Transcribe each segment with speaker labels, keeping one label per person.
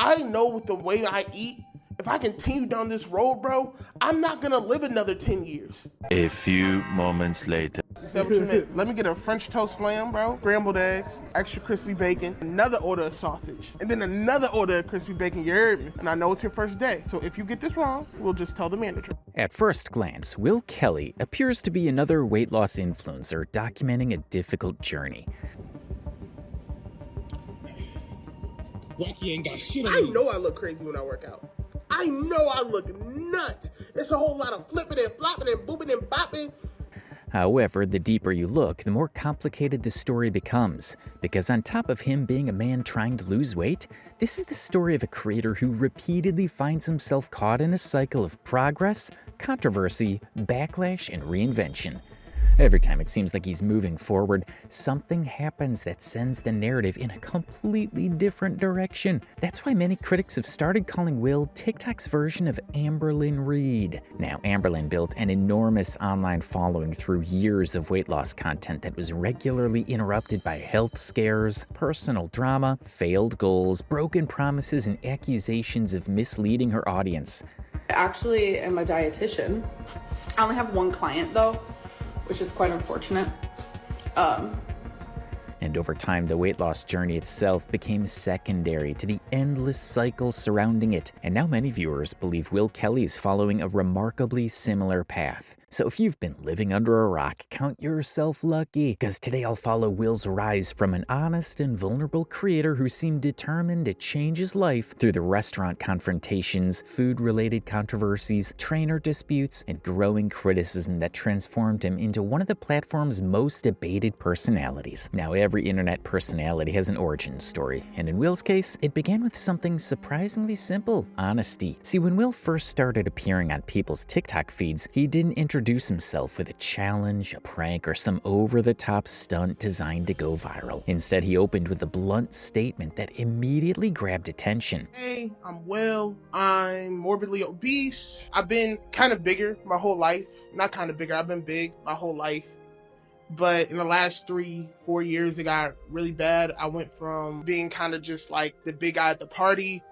Speaker 1: I know with the way I eat, if I continue down this road, bro, I'm not gonna live another 10 years.
Speaker 2: A few moments later.
Speaker 1: Is that what you meant? Let me get a French toast slam, bro. Scrambled eggs, extra crispy bacon, another order of sausage, and then another order of crispy bacon, you heard me? And I know it's your first day, so if you get this wrong, we'll just tell the manager.
Speaker 3: At first glance, Will Kelly appears to be another weight loss influencer documenting a difficult journey.
Speaker 4: Wacky ain't got shit on
Speaker 1: I
Speaker 4: me.
Speaker 1: know I look crazy when I work out. I know I look nuts. It's a whole lot of flipping and flopping and booping and bopping.
Speaker 3: However, the deeper you look, the more complicated the story becomes. Because on top of him being a man trying to lose weight, this is the story of a creator who repeatedly finds himself caught in a cycle of progress, controversy, backlash, and reinvention. Every time it seems like he's moving forward, something happens that sends the narrative in a completely different direction. That's why many critics have started calling Will TikTok's version of Amberlynn Reid. Now, Amberlynn built an enormous online following through years of weight loss content that was regularly interrupted by health scares, personal drama, failed goals, broken promises, and accusations of misleading her audience.
Speaker 5: I actually am a dietitian. I only have one client though, which is quite unfortunate.
Speaker 3: And over time, the weight loss journey itself became secondary to the endless cycle surrounding it. And now many viewers believe Will Kelly is following a remarkably similar path. So if you've been living under a rock, count yourself lucky, because today I'll follow Will's rise from an honest and vulnerable creator who seemed determined to change his life through the restaurant confrontations, food-related controversies, trainer disputes, and growing criticism that transformed him into one of the platform's most debated personalities. Now, every internet personality has an origin story, and in Will's case, it began with something surprisingly simple: honesty. See, when Will first started appearing on people's TikTok feeds, he didn't introduce himself with a challenge, a prank, or some over-the-top stunt designed to go viral. Instead, he opened with a blunt statement that immediately grabbed attention.
Speaker 1: Hey, I'm Will. I'm morbidly obese. I've been kind of bigger my whole life. Not kind of bigger, I've been big my whole life. But in the last 3-4 years, it got really bad. I went from being kind of just like the big guy at the party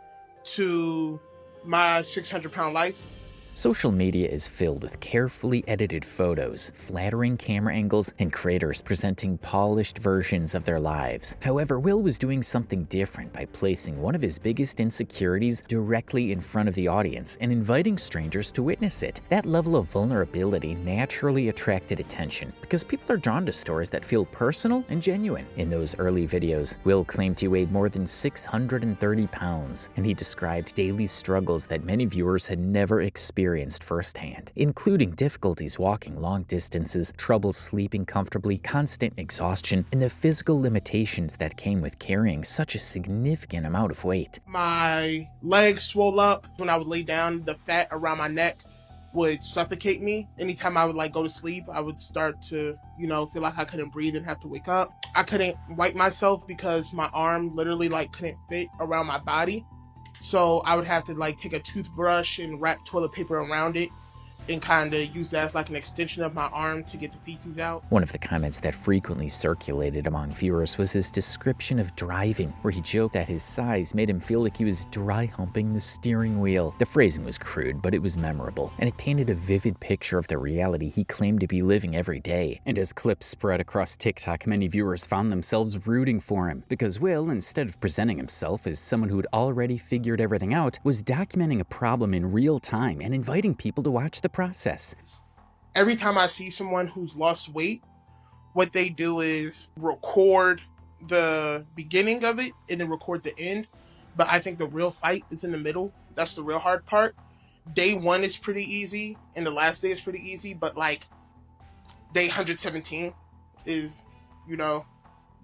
Speaker 1: to my 600-pound life.
Speaker 3: Social media is filled with carefully edited photos, flattering camera angles, and creators presenting polished versions of their lives. However, Will was doing something different by placing one of his biggest insecurities directly in front of the audience and inviting strangers to witness it. That level of vulnerability naturally attracted attention because people are drawn to stories that feel personal and genuine. In those early videos, Will claimed he weighed more than 630 pounds, and he described daily struggles that many viewers had never experienced firsthand, including difficulties walking long distances, trouble sleeping comfortably, constant exhaustion, and the physical limitations that came with carrying such a significant amount of weight.
Speaker 1: My legs swole up when I would lay down. The fat around my neck would suffocate me. Anytime I would go to sleep, I would start to, feel like I couldn't breathe and have to wake up. I couldn't wipe myself because my arm literally couldn't fit around my body. So I would have to take a toothbrush and wrap toilet paper around it and kind of use that as an extension of my arm to get the feces out.
Speaker 3: One of the comments that frequently circulated among viewers was his description of driving, where he joked that his size made him feel like he was dry humping the steering wheel. The phrasing was crude, but it was memorable, and it painted a vivid picture of the reality he claimed to be living every day. And as clips spread across TikTok, many viewers found themselves rooting for him, because Will, instead of presenting himself as someone who had already figured everything out, was documenting a problem in real time and inviting people to watch the process.
Speaker 1: Every time I see someone who's lost weight, what they do is record the beginning of it and then record the end. But I think the real fight is in the middle. That's the real hard part. Day 1 is pretty easy and the last day is pretty easy, but day 117 is,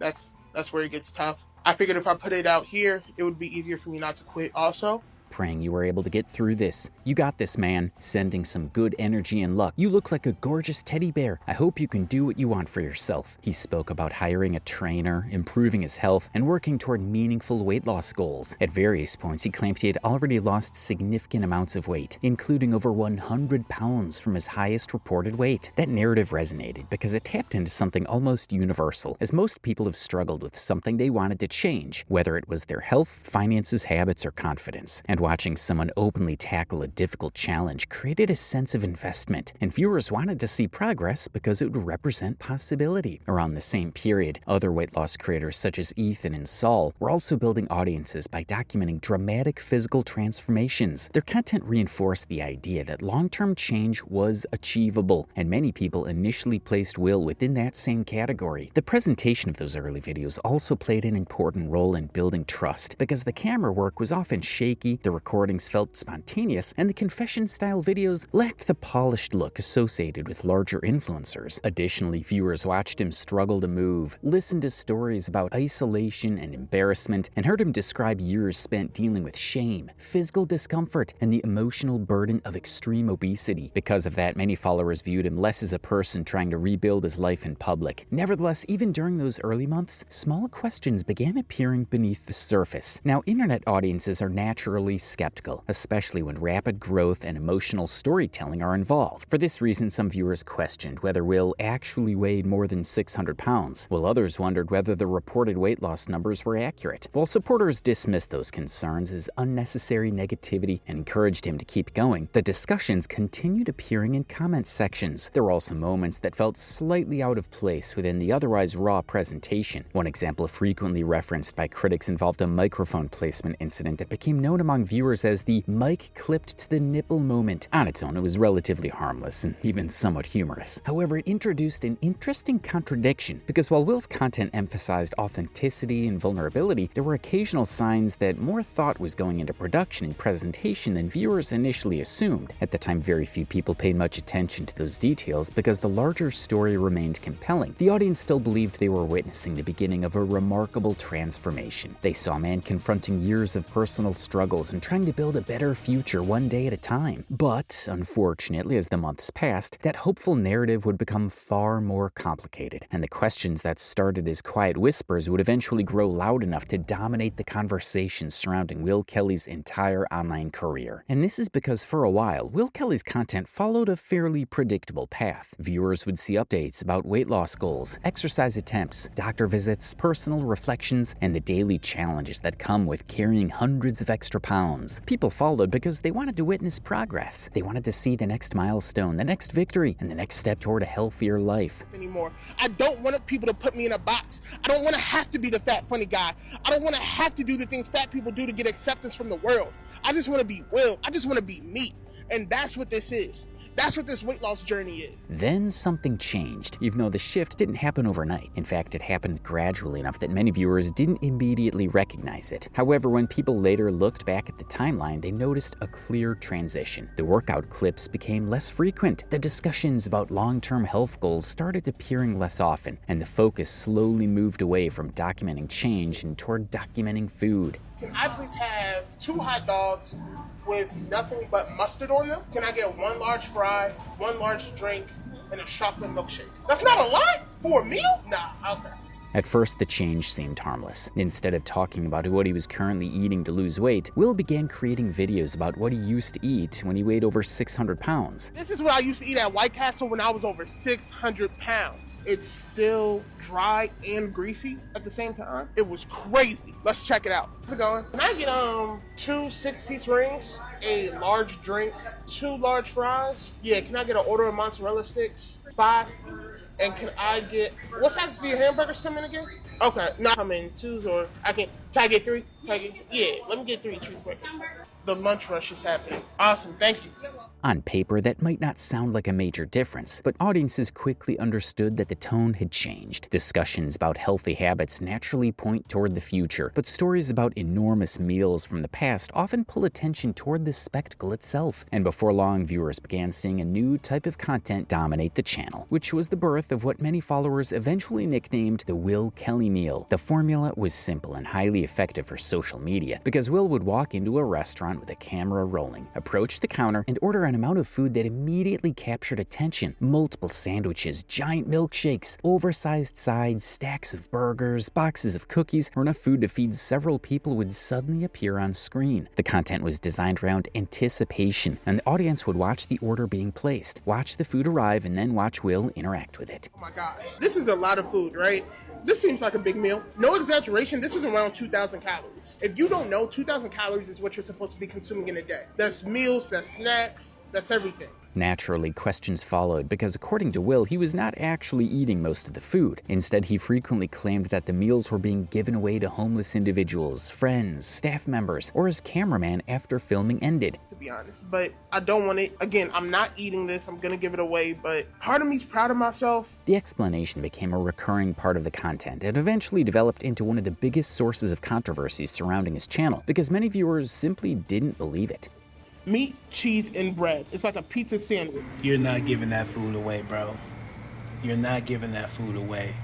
Speaker 1: that's where it gets tough. I figured if I put it out here, it would be easier for me not to quit also.
Speaker 3: praying you were able to get through this. You got this, man. Sending some good energy and luck. You look like a gorgeous teddy bear. I hope you can do what you want for yourself. He spoke about hiring a trainer, improving his health, and working toward meaningful weight loss goals. At various points, he claimed he had already lost significant amounts of weight, including over 100 pounds from his highest reported weight. That narrative resonated because it tapped into something almost universal, as most people have struggled with something they wanted to change, whether it was their health, finances, habits, or confidence. And watching someone openly tackle a difficult challenge created a sense of investment, and viewers wanted to see progress because it would represent possibility. Around the same period, other weight loss creators such as Ethan and Saul were also building audiences by documenting dramatic physical transformations. Their content reinforced the idea that long-term change was achievable, and many people initially placed Will within that same category. The presentation of those early videos also played an important role in building trust, because the camera work was often shaky, the recordings felt spontaneous, and the confession-style videos lacked the polished look associated with larger influencers. Additionally, viewers watched him struggle to move, listened to stories about isolation and embarrassment, and heard him describe years spent dealing with shame, physical discomfort, and the emotional burden of extreme obesity. Because of that, many followers viewed him less as a person trying to rebuild his life in public. Nevertheless, even during those early months, small questions began appearing beneath the surface. Now, internet audiences are naturally skeptical, especially when rapid growth and emotional storytelling are involved. For this reason, some viewers questioned whether Will actually weighed more than 600 pounds, while others wondered whether the reported weight loss numbers were accurate. While supporters dismissed those concerns as unnecessary negativity and encouraged him to keep going, the discussions continued appearing in comment sections. There were also moments that felt slightly out of place within the otherwise raw presentation. One example frequently referenced by critics involved a microphone placement incident that became known among viewers as the mic clipped to the nipple moment. On its own, it was relatively harmless and even somewhat humorous. However, it introduced an interesting contradiction, because while Will's content emphasized authenticity and vulnerability, there were occasional signs that more thought was going into production and presentation than viewers initially assumed. At the time, very few people paid much attention to those details because the larger story remained compelling. The audience still believed they were witnessing the beginning of a remarkable transformation. They saw a man confronting years of personal struggles and trying to build a better future one day at a time. But, unfortunately, as the months passed, that hopeful narrative would become far more complicated, and the questions that started as quiet whispers would eventually grow loud enough to dominate the conversation surrounding Will Kelly's entire online career. And this is because for a while, Will Kelly's content followed a fairly predictable path. Viewers would see updates about weight loss goals, exercise attempts, doctor visits, personal reflections, and the daily challenges that come with carrying hundreds of extra pounds. People followed because they wanted to witness progress. They wanted to see the next milestone, the next victory, and the next step toward a healthier life.
Speaker 1: Anymore. I don't want people to put me in a box. I don't want to have to be the fat funny guy. I don't want to have to do the things fat people do to get acceptance from the world. I just want to be Will. I just want to be me. And that's what this is. That's what this weight loss journey is.
Speaker 3: Then something changed, even though the shift didn't happen overnight. In fact, it happened gradually enough that many viewers didn't immediately recognize it. However, when people later looked back at the timeline, they noticed a clear transition. The workout clips became less frequent, the discussions about long-term health goals started appearing less often, and the focus slowly moved away from documenting change and toward documenting food.
Speaker 1: Can I please have 2 hot dogs with nothing but mustard on them? Can I get 1 large fry, 1 large drink, and a chocolate milkshake? That's not a lot for a meal? Nah, okay.
Speaker 3: At first, the change seemed harmless. Instead of talking about what he was currently eating to lose weight, Will began creating videos about what he used to eat when he weighed over 600 pounds.
Speaker 1: This is what I used to eat at White Castle when I was over 600 pounds. It's still dry and greasy at the same time. It was crazy. Let's check it out. How's it going? Can I get 2 6-piece rings, a large drink, 2 large fries? Yeah, can I get an order of mozzarella sticks? 5. And can I get, what size do your hamburgers come in again? Okay, not come in 2s, or can I get 3? Yeah, let me get 3 cheeseburgers. The lunch rush is happening. Awesome, thank you.
Speaker 3: On paper, that might not sound like a major difference, but audiences quickly understood that the tone had changed. Discussions about healthy habits naturally point toward the future, but stories about enormous meals from the past often pull attention toward the spectacle itself. And before long, viewers began seeing a new type of content dominate the channel, which was the birth of what many followers eventually nicknamed the Will Kelly meal. The formula was simple and highly highly effective for social media because Will would walk into a restaurant with a camera rolling, approach the counter, and order an amount of food that immediately captured attention. Multiple sandwiches, giant milkshakes, oversized sides, stacks of burgers, boxes of cookies, or enough food to feed several people would suddenly appear on screen. The content was designed around anticipation, and the audience would watch the order being placed, watch the food arrive, and then watch Will interact with it.
Speaker 1: Oh my God, this is a lot of food, right? This seems like a big meal. No exaggeration, this is around 2,000 calories. If you don't know, 2,000 calories is what you're supposed to be consuming in a day. That's meals, that's snacks, that's everything.
Speaker 3: Naturally, questions followed because according to Will, he was not actually eating most of the food. Instead, he frequently claimed that the meals were being given away to homeless individuals, friends, staff members, or his cameraman after filming ended.
Speaker 1: To be honest, but I don't want it. Again, I'm not eating this. I'm gonna give it away, but part of me's proud of myself.
Speaker 3: The explanation became a recurring part of the content and eventually developed into one of the biggest sources of controversy surrounding his channel because many viewers simply didn't believe it.
Speaker 1: Meat, cheese, and bread. It's like a pizza sandwich.
Speaker 6: You're not giving that food away, bro. You're not giving that food away.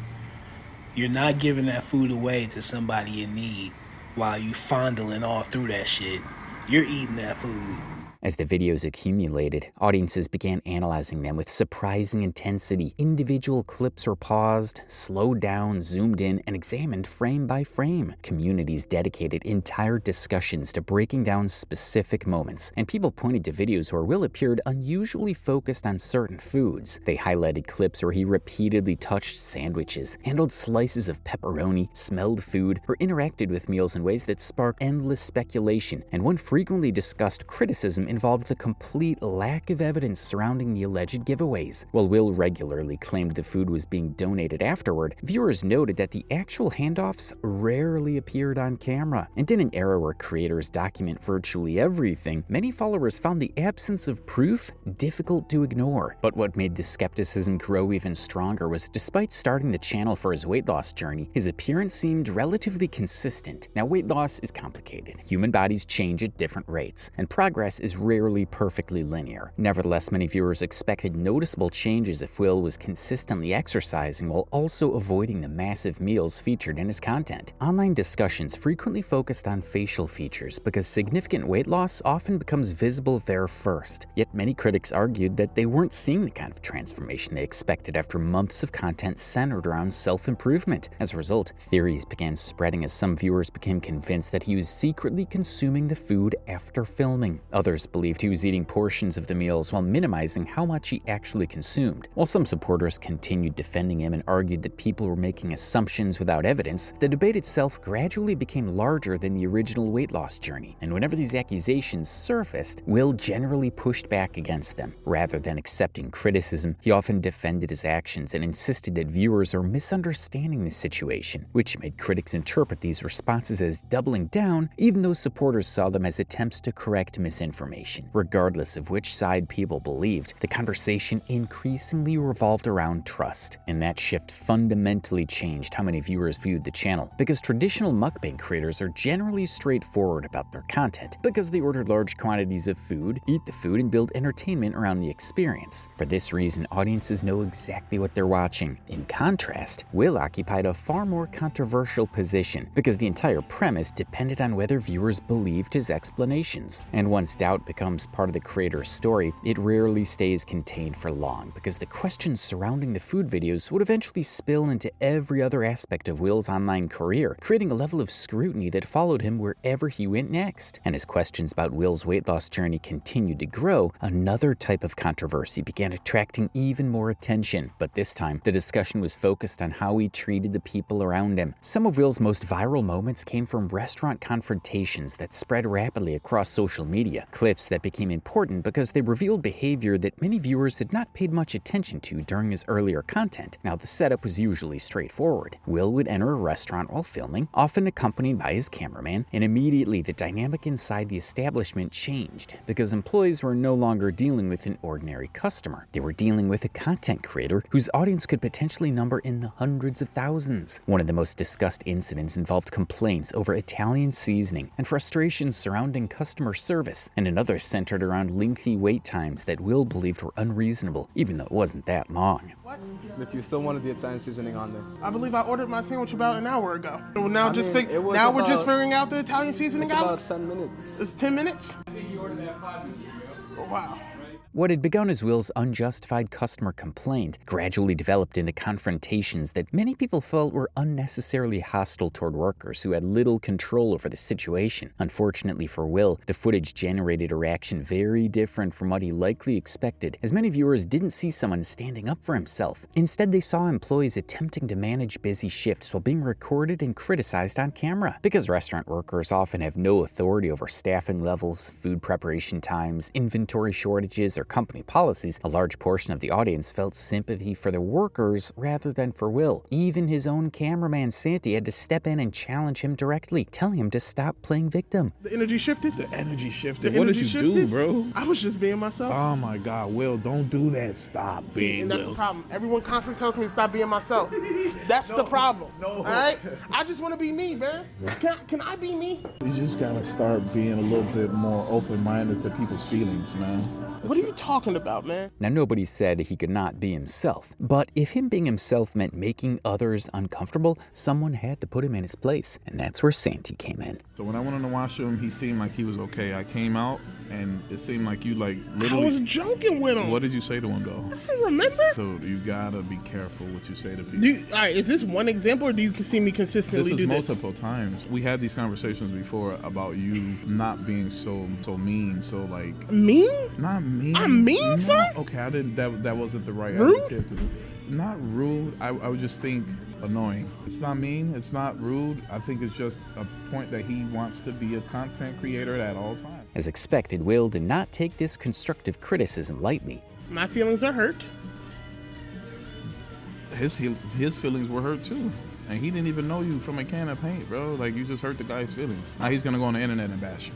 Speaker 6: You're not giving that food away to somebody in need while you fondling all through that shit. You're eating that food.
Speaker 3: As the videos accumulated, audiences began analyzing them with surprising intensity. Individual clips were paused, slowed down, zoomed in, and examined frame by frame. Communities dedicated entire discussions to breaking down specific moments, and people pointed to videos where Will appeared unusually focused on certain foods. They highlighted clips where he repeatedly touched sandwiches, handled slices of pepperoni, smelled food, or interacted with meals in ways that sparked endless speculation, and one frequently discussed criticism involved the complete lack of evidence surrounding the alleged giveaways. While Will regularly claimed the food was being donated afterward, viewers noted that the actual handoffs rarely appeared on camera. And in an era where creators document virtually everything, many followers found the absence of proof difficult to ignore. But what made the skepticism grow even stronger was despite starting the channel for his weight loss journey, his appearance seemed relatively consistent. Now, weight loss is complicated. Human bodies change at different rates, and progress is rarely perfectly linear. Nevertheless, many viewers expected noticeable changes if Will was consistently exercising while also avoiding the massive meals featured in his content. Online discussions frequently focused on facial features because significant weight loss often becomes visible there first. Yet many critics argued that they weren't seeing the kind of transformation they expected after months of content centered around self-improvement. As a result, theories began spreading as some viewers became convinced that he was secretly consuming the food after filming. Others believed he was eating portions of the meals while minimizing how much he actually consumed. While some supporters continued defending him and argued that people were making assumptions without evidence, the debate itself gradually became larger than the original weight loss journey, and whenever these accusations surfaced, Will generally pushed back against them. Rather than accepting criticism, he often defended his actions and insisted that viewers are misunderstanding the situation, which made critics interpret these responses as doubling down, even though supporters saw them as attempts to correct misinformation. Regardless of which side people believed, the conversation increasingly revolved around trust, and that shift fundamentally changed how many viewers viewed the channel, because traditional mukbang creators are generally straightforward about their content, because they order large quantities of food, eat the food, and build entertainment around the experience. For this reason, audiences know exactly what they're watching. In contrast, Will occupied a far more controversial position, because the entire premise depended on whether viewers believed his explanations, and once doubt becomes part of the creator's story, it rarely stays contained for long because the questions surrounding the food videos would eventually spill into every other aspect of Will's online career, creating a level of scrutiny that followed him wherever he went next. And as questions about Will's weight loss journey continued to grow, another type of controversy began attracting even more attention, but this time the discussion was focused on how he treated the people around him. Some of Will's most viral moments came from restaurant confrontations that spread rapidly across social media, clips that became important because they revealed behavior that many viewers had not paid much attention to during his earlier content. Now, the setup was usually straightforward. Will would enter a restaurant while filming, often accompanied by his cameraman, and immediately the dynamic inside the establishment changed because employees were no longer dealing with an ordinary customer. They were dealing with a content creator whose audience could potentially number in the hundreds of thousands. One of the most discussed incidents involved complaints over Italian seasoning and frustrations surrounding customer service, and another Another centered around lengthy wait times that Will believed were unreasonable, even though it wasn't that long.
Speaker 1: What?
Speaker 7: If you still wanted the Italian seasoning on there.
Speaker 1: I believe I ordered my sandwich about an hour ago. So now we're just
Speaker 7: about-
Speaker 1: figuring out the Italian seasoning,
Speaker 7: It's about
Speaker 1: Alex?
Speaker 7: 10 minutes.
Speaker 1: It's 10 minutes? I think you ordered that 5 minutes ago. Oh, wow.
Speaker 3: What had begun as Will's unjustified customer complaint gradually developed into confrontations that many people felt were unnecessarily hostile toward workers who had little control over the situation. Unfortunately for Will, the footage generated a reaction very different from what he likely expected, as many viewers didn't see someone standing up for himself. Instead, they saw employees attempting to manage busy shifts while being recorded and criticized on camera. Because restaurant workers often have no authority over staffing levels, food preparation times, inventory shortages, or company policies, a large portion of the audience felt sympathy for the workers rather than for Will. Even his own cameraman Santi had to step in and challenge him directly, telling him to stop playing victim.
Speaker 1: The energy shifted?
Speaker 8: The energy shifted.
Speaker 1: The
Speaker 8: What did
Speaker 1: energy
Speaker 8: you do,
Speaker 1: shifted?
Speaker 8: bro?
Speaker 1: I was just being myself.
Speaker 8: Oh my God, Will, don't do that. Stop being
Speaker 1: And that's
Speaker 8: Will.
Speaker 1: the problem. Everyone constantly tells me to stop being myself. That's the problem.
Speaker 8: No.
Speaker 1: All right? I just want to be me, man. Can I be me?
Speaker 8: You just gotta start being a little bit more open-minded to people's feelings, man.
Speaker 1: What are you talking about, man?
Speaker 3: Now, nobody said he could not be himself, but if him being himself meant making others uncomfortable, someone had to put him in his place, and that's where Santi came in.
Speaker 8: So when I went in the washroom, he seemed like he was okay. I came out, and it seemed like you
Speaker 1: I
Speaker 8: literally.
Speaker 1: was joking with him.
Speaker 8: What did you say to him though?
Speaker 1: I don't remember.
Speaker 8: So you gotta be careful what you say to people.
Speaker 1: All right, is this one example, or do you see me consistently
Speaker 8: This
Speaker 1: do
Speaker 8: is
Speaker 1: this?
Speaker 8: multiple times. We had these conversations before about you not being so mean. So like,
Speaker 1: Mean?
Speaker 8: not mean.
Speaker 1: I'm mean,
Speaker 8: No,
Speaker 1: sir?
Speaker 8: Okay, I didn't. That wasn't the right
Speaker 1: Rude?
Speaker 8: adjective. Not rude. I would just think annoying. It's not mean. It's not rude. I think it's just a point that he wants to be a content creator at all times.
Speaker 3: As expected, Will did not take this constructive criticism lightly.
Speaker 1: My feelings are hurt.
Speaker 8: His feelings were hurt too. And he didn't even know you from a can of paint, bro. Like, you just hurt the guy's feelings. Now he's gonna go on the internet and bash you.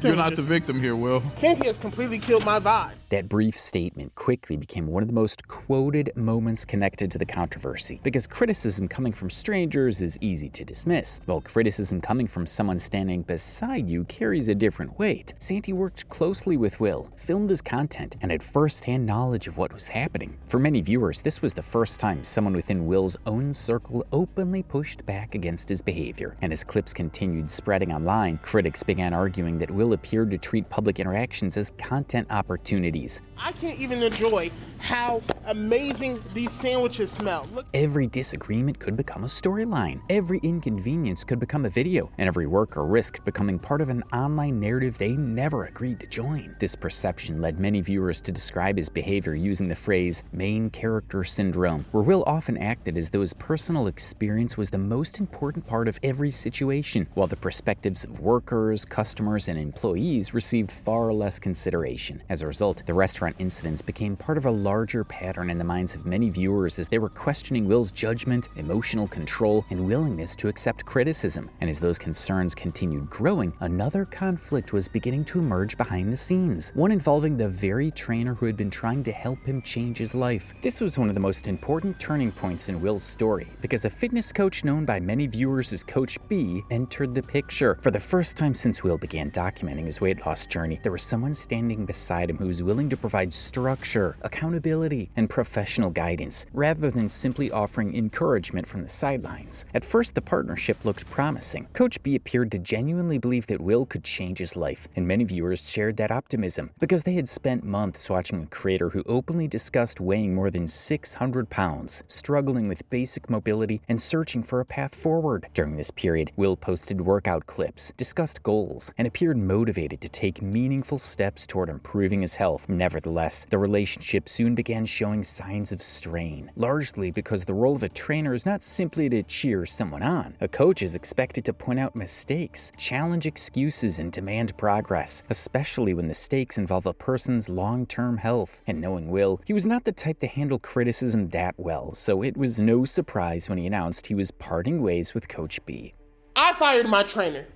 Speaker 8: You're not the victim here, Will.
Speaker 1: Santi has completely killed my vibe.
Speaker 3: That brief statement quickly became one of the most quoted moments connected to the controversy, because criticism coming from strangers is easy to dismiss, while criticism coming from someone standing beside you carries a different weight. Santi worked closely with Will, filmed his content, and had first-hand knowledge of what was happening. For many viewers, this was the first time someone within Will's own circle openly pushed back against his behavior, and as clips continued spreading online, critics began arguing that Will appeared to treat public interactions as content opportunities.
Speaker 1: I can't even enjoy how amazing these sandwiches smell. Look.
Speaker 3: Every disagreement could become a storyline. Every inconvenience could become a video, and every worker risked becoming part of an online narrative they never agreed to join. This perception led many viewers to describe his behavior using the phrase main character syndrome, where Will often acted as though his personal experience was the most important part of every situation, while the perspectives of workers, customers, and employees received far less consideration. As a result, the restaurant incidents became part of a larger pattern in the minds of many viewers as they were questioning Will's judgment, emotional control, and willingness to accept criticism. And as those concerns continued growing, another conflict was beginning to emerge behind the scenes, one involving the very trainer who had been trying to help him change his life. This was one of the most important turning points in Will's story, because a fitness coach known by many viewers as Coach B entered the picture. For the first time since Will began documenting his weight loss journey, there was someone standing beside him who was willing to provide structure, accountability, and professional guidance, rather than simply offering encouragement from the sidelines. At first, the partnership looked promising. Coach B appeared to genuinely believe that Will could change his life, and many viewers shared that optimism, because they had spent months watching a creator who openly discussed weighing more than 600 pounds, struggling with basic mobility, and searching for a path forward. During this period, Will posted workout clips, discussed goals, and appeared motivated to take meaningful steps toward improving his health. Nevertheless, the relationship soon began showing signs of strain, largely because the role of a trainer is not simply to cheer someone on. A coach is expected to point out mistakes, challenge excuses, and demand progress, especially when the stakes involve a person's long-term health. And knowing Will, he was not the type to handle criticism that well, so it was no surprise when he announced he was parting ways with Coach B.
Speaker 1: I fired my trainer.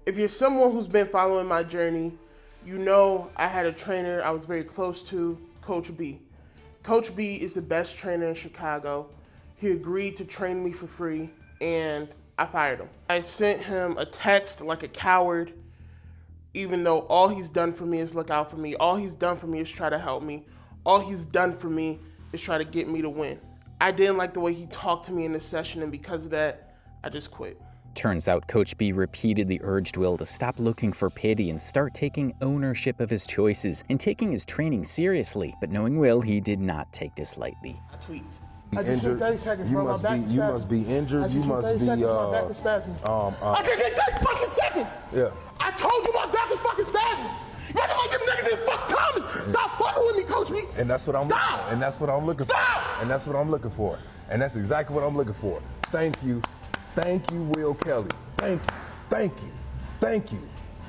Speaker 1: If you're someone who's been following my journey, you know I had a trainer I was very close to, Coach B. Coach B is the best trainer in Chicago. He agreed to train me for free, and I fired him. I sent him a text like a coward, even though all he's done for me is look out for me. All he's done for me is try to help me. All he's done for me is try to get me to win. I didn't like the way he talked to me in the session, and because of that, I just quit.
Speaker 3: Turns out Coach B repeatedly urged Will to stop looking for pity and start taking ownership of his choices and taking his training seriously. But knowing Will, he did not take this lightly.
Speaker 1: I tweet.
Speaker 9: I just hit 30 seconds, bro. My back is
Speaker 10: You must be injured. You must be.
Speaker 9: my back is spasming.
Speaker 1: I just hit 30 fucking seconds.
Speaker 10: Yeah.
Speaker 1: I told you my back was fucking spasming. You got to like them niggas in fuck comments. Stop fucking with me, Coach B.
Speaker 10: And that's what I'm.
Speaker 1: Stop.
Speaker 10: And that's what I'm looking
Speaker 1: Stop.
Speaker 10: for. And that's what I'm looking for. And that's exactly what I'm looking for. Thank you, Will Kelly. Thank you, thank you, thank you.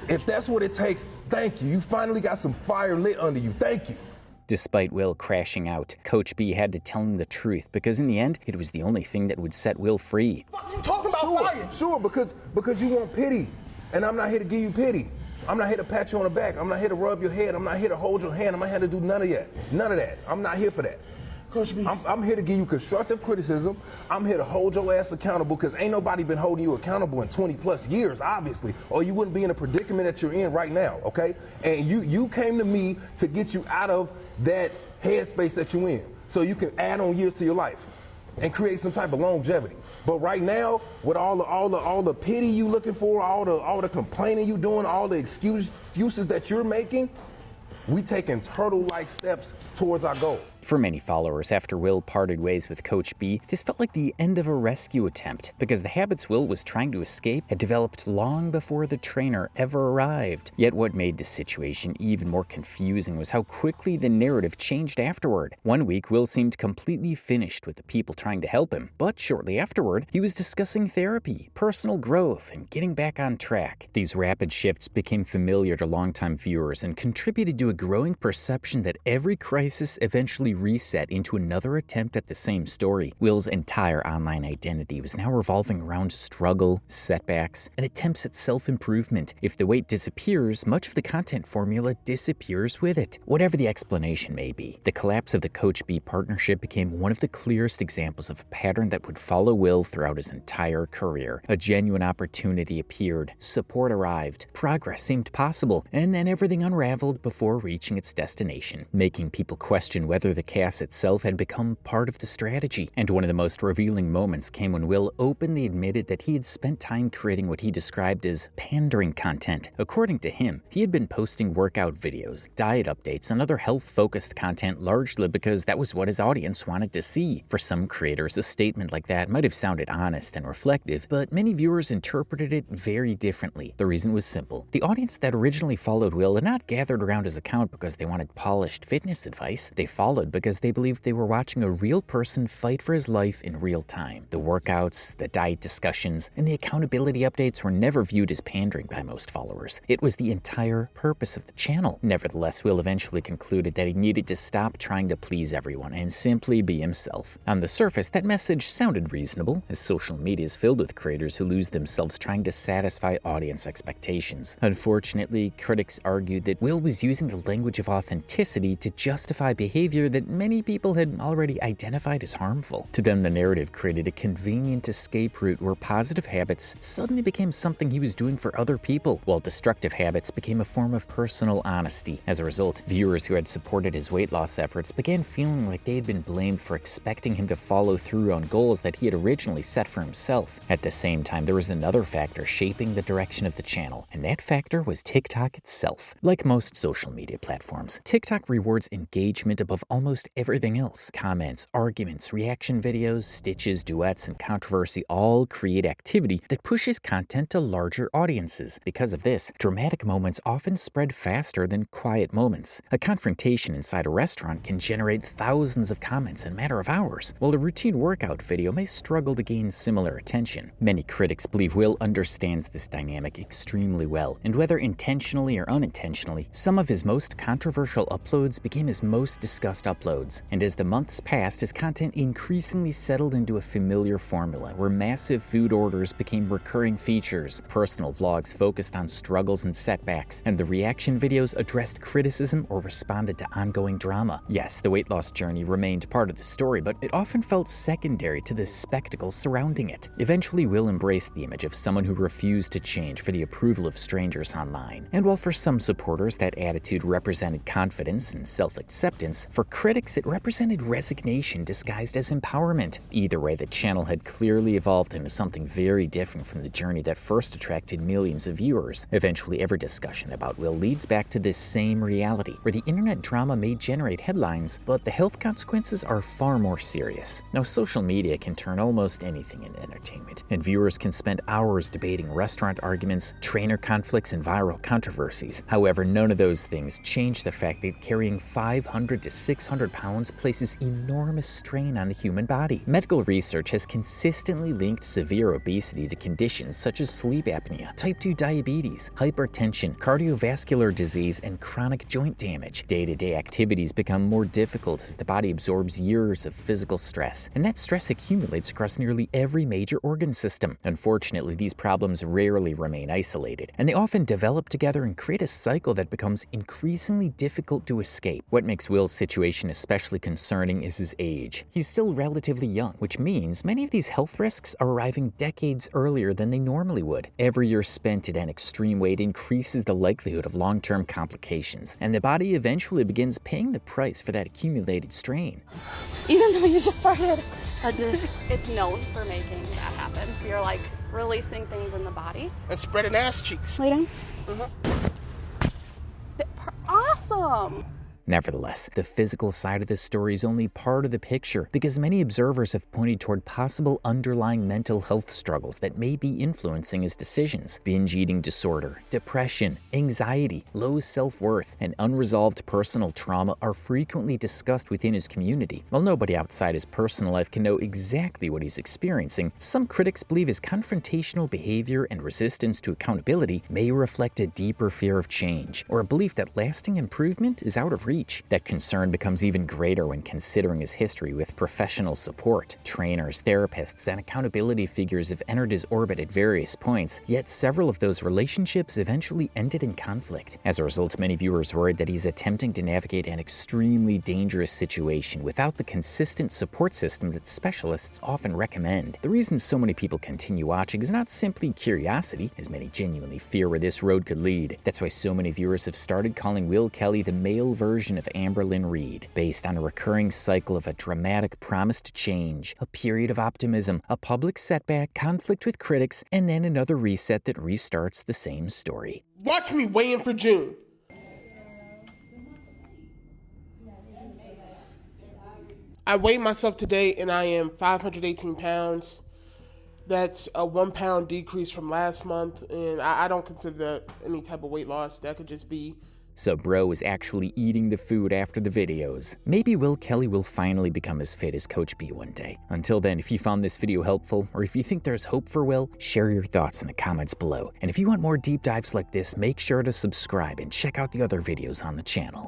Speaker 10: If that's what it takes, thank you. You finally got some fire lit under you. Thank you.
Speaker 3: Despite Will crashing out, Coach B had to tell him the truth because in the end, it was the only thing that would set Will free.
Speaker 1: What you talking about fire?
Speaker 10: Sure, because you want pity. And I'm not here to give you pity. I'm not here to pat you on the back. I'm not here to rub your head. I'm not here to hold your hand. I'm not here to do none of that. None of that. I'm not here for that.
Speaker 1: Coach B.
Speaker 10: I'm here to give you constructive criticism. I'm here to hold your ass accountable because ain't nobody been holding you accountable in 20 plus years, obviously, or you wouldn't be in the predicament that you're in right now, okay? And you came to me to get you out of that headspace that you're in so you can add on years to your life and create some type of longevity. But right now, with all the pity you looking for, all the complaining you doing, all the excuses that you're making, we taking turtle-like steps towards our goal.
Speaker 3: For many followers, after Will parted ways with Coach B, this felt like the end of a rescue attempt because the habits Will was trying to escape had developed long before the trainer ever arrived. Yet what made the situation even more confusing was how quickly the narrative changed afterward. One week, Will seemed completely finished with the people trying to help him, but shortly afterward, he was discussing therapy, personal growth, and getting back on track. These rapid shifts became familiar to longtime viewers and contributed to a growing perception that every crisis eventually reset into another attempt at the same story. Will's entire online identity was now revolving around struggle, setbacks, and attempts at self-improvement. If the weight disappears, much of the content formula disappears with it. Whatever the explanation may be, the collapse of the Coach B partnership became one of the clearest examples of a pattern that would follow Will throughout his entire career. A genuine opportunity appeared, support arrived, progress seemed possible, and then everything unraveled before reaching its destination, making people question whether the chaos itself had become part of the strategy. And one of the most revealing moments came when Will openly admitted that he had spent time creating what he described as pandering content. According to him, he had been posting workout videos, diet updates, and other health-focused content largely because that was what his audience wanted to see. For some creators, a statement like that might have sounded honest and reflective, but many viewers interpreted it very differently. The reason was simple. The audience that originally followed Will had not gathered around his account because they wanted polished fitness advice. They followed because they believed they were watching a real person fight for his life in real time. The workouts, the diet discussions, and the accountability updates were never viewed as pandering by most followers. It was the entire purpose of the channel. Nevertheless, Will eventually concluded that he needed to stop trying to please everyone and simply be himself. On the surface, that message sounded reasonable, as social media is filled with creators who lose themselves trying to satisfy audience expectations. Unfortunately, critics argued that Will was using the language of authenticity to justify behavior that many people had already identified as harmful. To them, the narrative created a convenient escape route where positive habits suddenly became something he was doing for other people, while destructive habits became a form of personal honesty. As a result, viewers who had supported his weight loss efforts began feeling like they had been blamed for expecting him to follow through on goals that he had originally set for himself. At the same time, there was another factor shaping the direction of the channel, and that factor was TikTok itself. Like most social media platforms, TikTok rewards engagement above almost everything else. Comments, arguments, reaction videos, stitches, duets, and controversy all create activity that pushes content to larger audiences. Because of this, dramatic moments often spread faster than quiet moments. A confrontation inside a restaurant can generate thousands of comments in a matter of hours, while a routine workout video may struggle to gain similar attention. Many critics believe Will understands this dynamic extremely well, and whether intentionally or unintentionally, some of his most controversial uploads became his most discussed uploads uploads. And as the months passed, his content increasingly settled into a familiar formula where massive food orders became recurring features, personal vlogs focused on struggles and setbacks, and the reaction videos addressed criticism or responded to ongoing drama. Yes, the weight loss journey remained part of the story, but it often felt secondary to the spectacle surrounding it. Eventually, Will embraced the image of someone who refused to change for the approval of strangers online. And while for some supporters that attitude represented confidence and self-acceptance, for critics it represented resignation disguised as empowerment. Either way, the channel had clearly evolved into something very different from the journey that first attracted millions of viewers. Eventually, every discussion about Will leads back to this same reality, where the internet drama may generate headlines, but the health consequences are far more serious. Now, social media can turn almost anything into entertainment, and viewers can spend hours debating restaurant arguments, trainer conflicts, and viral controversies. However, none of those things change the fact that carrying 500 to 600 pounds places enormous strain on the human body. Medical research has consistently linked severe obesity to conditions such as sleep apnea, type 2 diabetes, hypertension, cardiovascular disease, and chronic joint damage. Day-to-day activities become more difficult as the body absorbs years of physical stress, and that stress accumulates across nearly every major organ system. Unfortunately, these problems rarely remain isolated, and they often develop together and create a cycle that becomes increasingly difficult to escape. What makes Will's situation especially concerning is his age. He's still relatively young, which means many of these health risks are arriving decades earlier than they normally would. Every year spent at an extreme weight increases the likelihood of long-term complications, and the body eventually begins paying the price for that accumulated strain.
Speaker 5: Even though you just farted. I did. It's known for making that happen. You're like releasing things in the body.
Speaker 1: And spreading ass cheeks.
Speaker 5: Lay down. Awesome.
Speaker 3: Nevertheless, the physical side of the story is only part of the picture, because many observers have pointed toward possible underlying mental health struggles that may be influencing his decisions. Binge eating disorder, depression, anxiety, low self-worth, and unresolved personal trauma are frequently discussed within his community. While nobody outside his personal life can know exactly what he's experiencing, some critics believe his confrontational behavior and resistance to accountability may reflect a deeper fear of change, or a belief that lasting improvement is out of reach. That concern becomes even greater when considering his history with professional support. Trainers, therapists, and accountability figures have entered his orbit at various points, yet several of those relationships eventually ended in conflict. As a result, many viewers worried that he's attempting to navigate an extremely dangerous situation without the consistent support system that specialists often recommend. The reason so many people continue watching is not simply curiosity, as many genuinely fear where this road could lead. That's why so many viewers have started calling Will Kelly the male version of Amberlynn Reed, based on a recurring cycle of a dramatic promise to change, a period of optimism, a public setback, conflict with critics, and then another reset that restarts the same story.
Speaker 1: Watch me weigh in for June. I weighed myself today and I am 518 pounds. That's a 1 pound decrease from last month, and I don't consider that any type of weight loss. That could just be...
Speaker 3: So bro is actually eating the food after the videos. Maybe Will Kelly will finally become as fit as Coach B one day. Until then, if you found this video helpful, or if you think there's hope for Will, share your thoughts in the comments below. And if you want more deep dives like this, make sure to subscribe and check out the other videos on the channel.